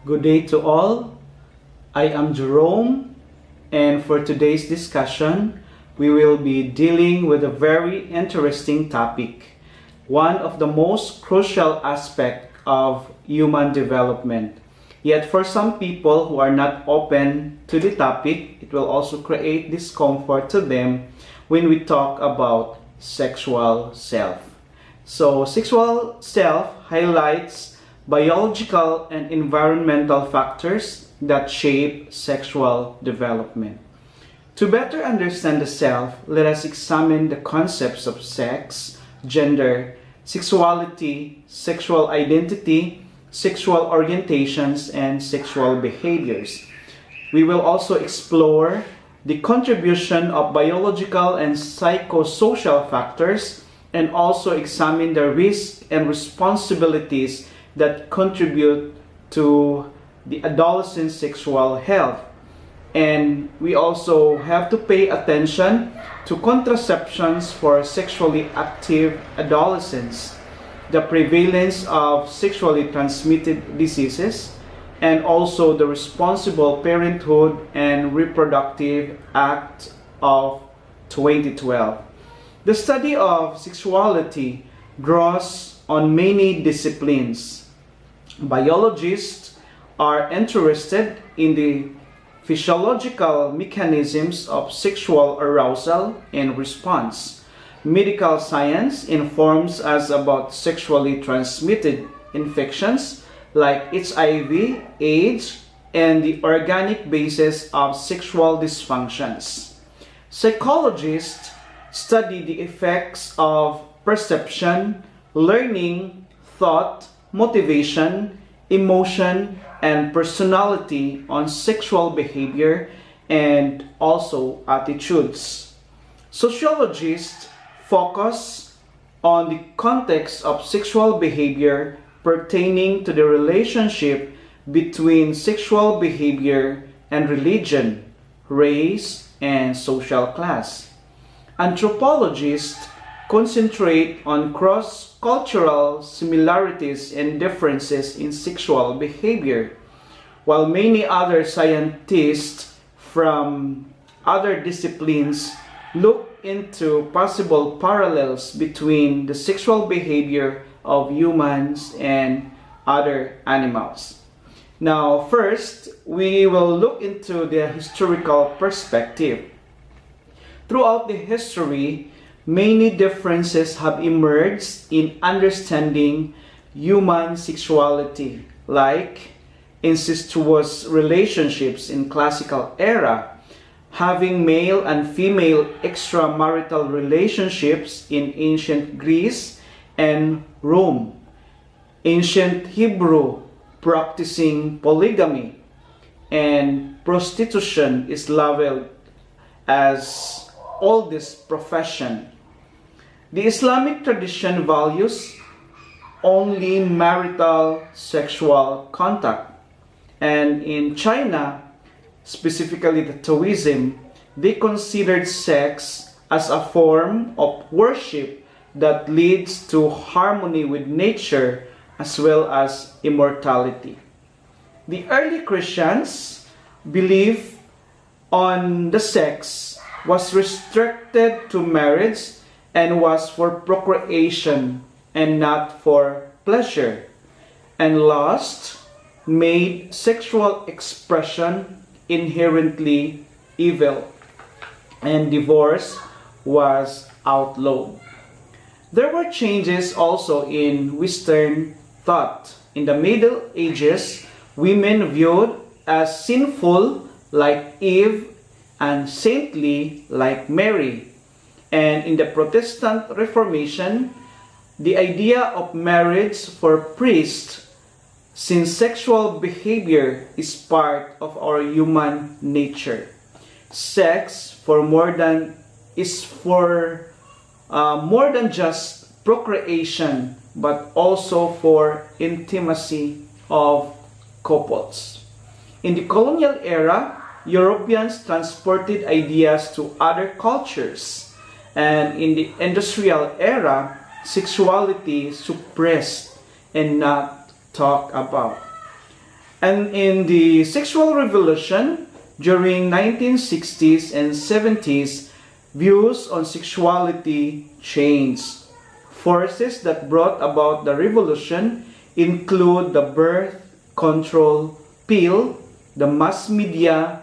Good day to all. I am Jerome, and for today's discussion, we will be dealing with a very interesting topic, one of the most crucial aspects of human development. Yet for some people who are not open to the topic, it will also create discomfort to them when we talk about sexual self. So, sexual self highlights biological and environmental factors that shape sexual development. To better understand the self, let us examine the concepts of sex, gender, sexuality, sexual identity, sexual orientations, and sexual behaviors. We will also explore the contribution of biological and psychosocial factors and also examine the risks and responsibilities that contribute to the adolescent sexual health. And we also have to pay attention to contraceptions for sexually active adolescents, the prevalence of sexually transmitted diseases, and also the Responsible Parenthood and Reproductive Act of 2012. The study of sexuality draws on many disciplines. Biologists are interested in the physiological mechanisms of sexual arousal and response. Medical science informs us about sexually transmitted infections like HIV, AIDS, and the organic basis of sexual dysfunctions. Psychologists study the effects of perception, learning, thought, motivation, emotion, and personality on sexual behavior and also attitudes. Sociologists focus on the context of sexual behavior pertaining to the relationship between sexual behavior and religion, race, and social class. Anthropologists concentrate on cross-cultural similarities and differences in sexual behavior, while many other scientists from other disciplines look into possible parallels between the sexual behavior of humans and other animals. Now, first, we will look into the historical perspective. Throughout the history, many differences have emerged in understanding human sexuality, like incestuous relationships in classical era, having male and female extramarital relationships in ancient Greece and Rome, ancient Hebrew practicing polygamy, and prostitution is labeled as oldest profession. The Islamic tradition values only marital sexual contact, and in China, specifically the Taoism, they considered sex as a form of worship that leads to harmony with nature as well as immortality. The early Christians believed on the sex was restricted to marriage and was for procreation and not for pleasure, and lust made sexual expression inherently evil, and divorce was outlawed. There were changes also in Western thought. In the Middle Ages, women viewed as sinful like Eve and saintly like Mary. And in the Protestant Reformation, the idea of marriage for priests, since sexual behavior is part of our human nature. Sex is for more than just procreation, but also for intimacy of couples. In the colonial era, Europeans transported ideas to other cultures, and in the industrial era, sexuality suppressed and not talked about. And in the sexual revolution during 1960s and 70s, views on sexuality changed. Forces that brought about the revolution include the birth control pill, the mass media,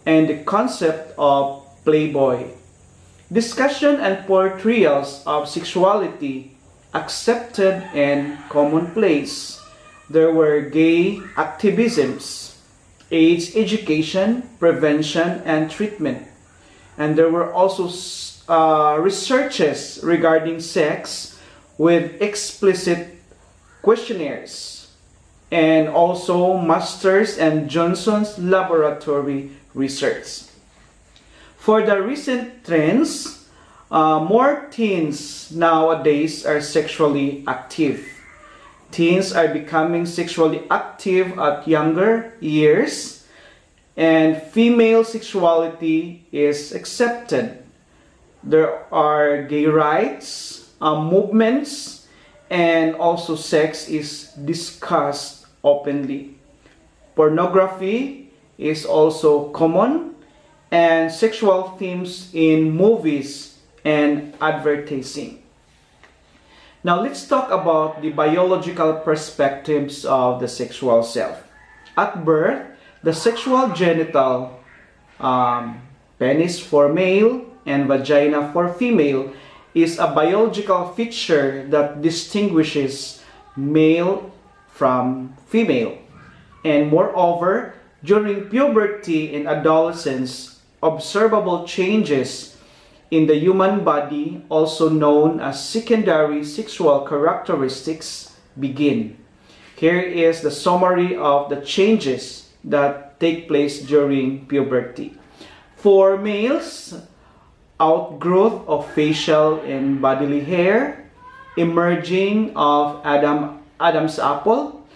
and the concept of Playboy. Discussion and portrayals of sexuality accepted and commonplace. There were gay activisms, AIDS education, prevention, and treatment. And there were also researches regarding sex with explicit questionnaires, and also Masters and Johnson's laboratory research. For the recent trends, more teens nowadays are sexually active. Teens are becoming sexually active at younger years, and female sexuality is accepted. There are gay rights, movements, and also sex is discussed openly. Pornography is also common, and sexual themes in movies and advertising. Now let's talk about the biological perspectives of the sexual self. At birth, the sexual genital, penis for male and vagina for female, is a biological feature that distinguishes male from female. And moreover, during puberty and adolescence, observable changes in the human body, also known as secondary sexual characteristics, begin. Here is the summary of the changes that take place during puberty. For males, outgrowth of facial and bodily hair, emerging of Adam's apple,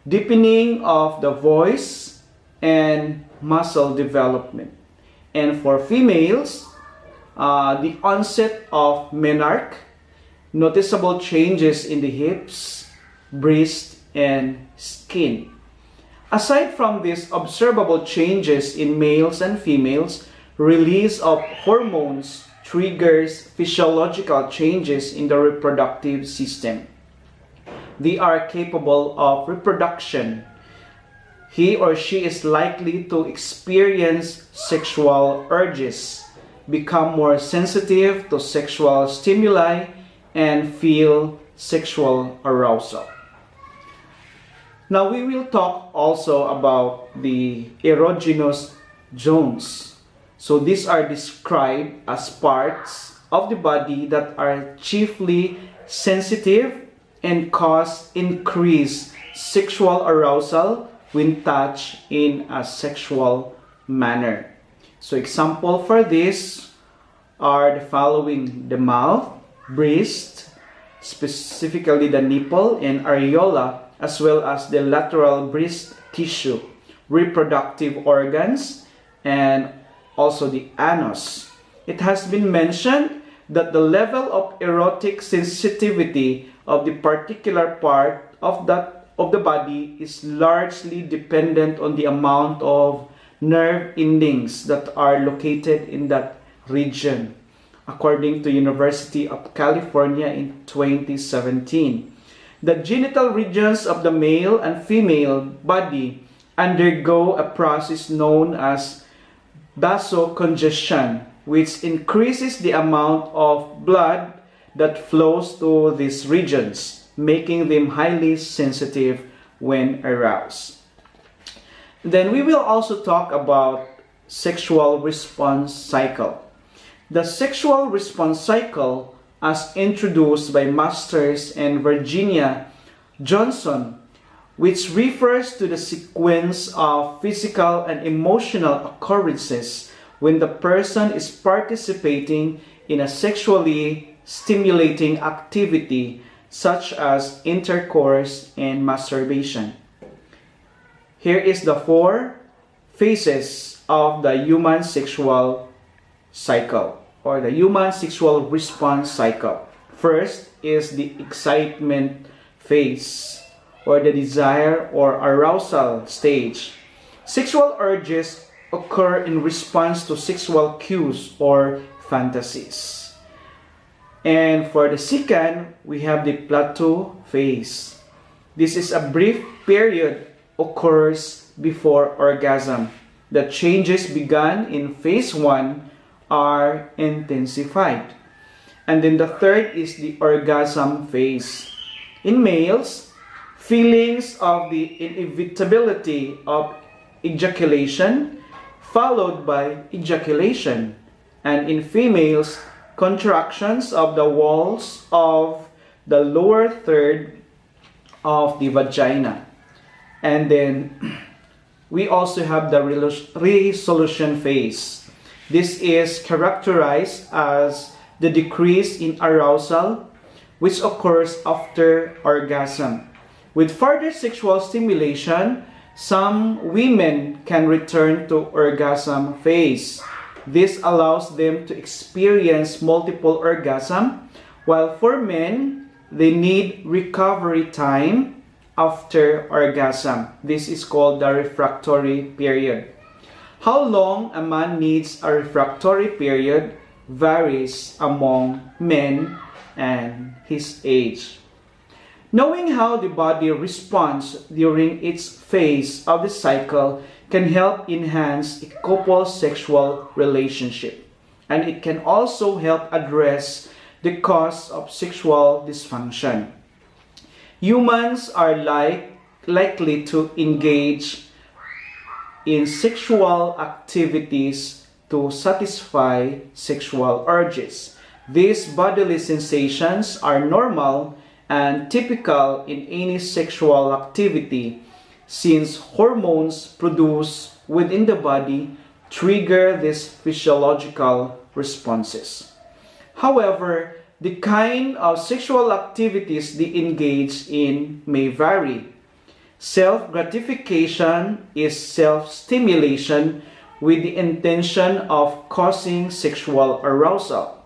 deepening of the voice, and muscle development. And for females, the onset of menarche, noticeable changes in the hips, breast, and skin. Aside from these observable changes in males and females, release of hormones triggers physiological changes in the reproductive system. They are capable of reproduction. He or she is likely to experience sexual urges, become more sensitive to sexual stimuli, and feel sexual arousal. Now we will talk also about the erogenous zones. So these are described as parts of the body that are chiefly sensitive and cause increased sexual arousal when touched in a sexual manner. So example for this are the following: the mouth, breast, specifically the nipple and areola, as well as the lateral breast tissue, reproductive organs, and also the anus. It has been mentioned that the level of erotic sensitivity of the particular part of the body is largely dependent on the amount of nerve endings that are located in that region, according to University of California in 2017. The genital regions of the male and female body undergo a process known as vasocongestion, which increases the amount of blood that flows to these regions, making them highly sensitive when aroused. Then we will also talk about sexual response cycle. The sexual response cycle, as introduced by Masters and Virginia Johnson, which refers to the sequence of physical and emotional occurrences when the person is participating in a sexually stimulating activity such as intercourse and masturbation. Here is the 4 phases of the human sexual cycle, or the human sexual response cycle. First is the excitement phase, or the desire or arousal stage. Sexual urges occur in response to sexual cues or fantasies. And for the second, we have the plateau phase. This is a brief period occurs before orgasm. The changes begun in phase 1 are intensified. And then the third is the orgasm phase. In males, feelings of the inevitability of ejaculation followed by ejaculation. And in females, contractions of the walls of the lower third of the vagina. And then we also have the resolution phase. This is characterized as the decrease in arousal, which occurs after orgasm. With further sexual stimulation, some women can return to orgasm phase. This allows them to experience multiple orgasms, while for men, they need recovery time after orgasm. This is called the refractory period. How long a man needs a refractory period varies among men and his age. Knowing how the body responds during its phase of the cycle can help enhance a couple's sexual relationship, and it can also help address the cause of sexual dysfunction. Humans are likely to engage in sexual activities to satisfy sexual urges. These bodily sensations are normal and typical in any sexual activity, since hormones produced within the body trigger these physiological responses. However, the kind of sexual activities they engage in may vary. Self-gratification is self-stimulation with the intention of causing sexual arousal.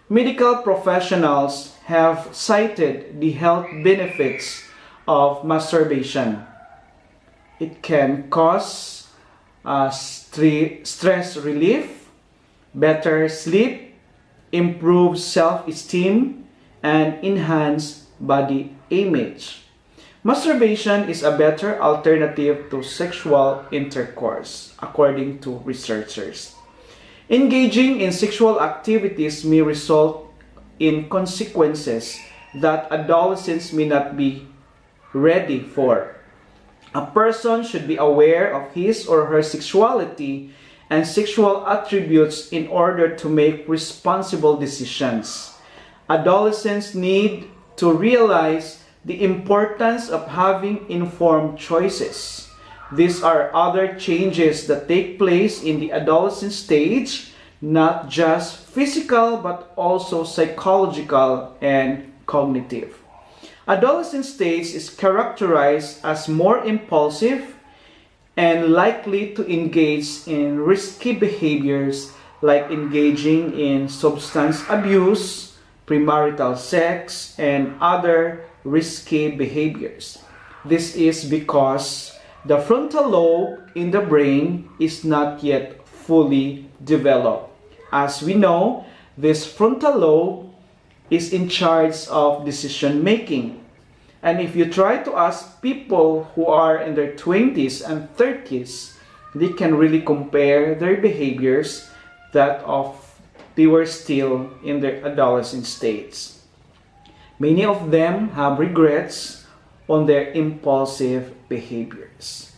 Medical professionals have cited the health benefits of masturbation. It can cause stress relief, better sleep, improve self-esteem, and enhance body image. Masturbation is a better alternative to sexual intercourse, according to researchers. Engaging in sexual activities may result in consequences that adolescents may not be ready for. A person should be aware of his or her sexuality and sexual attributes in order to make responsible decisions. Adolescents need to realize the importance of having informed choices. These are other changes that take place in the adolescent stage, not just physical but also psychological and cognitive. Adolescent stage is characterized as more impulsive and likely to engage in risky behaviors like engaging in substance abuse, premarital sex, and other risky behaviors. This is because the frontal lobe in the brain is not yet fully developed. As we know, this frontal lobe is in charge of decision making. And if you try to ask people who are in their 20s and 30s, they can really compare their behaviors that of they were still in their adolescent states. Many of them have regrets on their impulsive behaviors.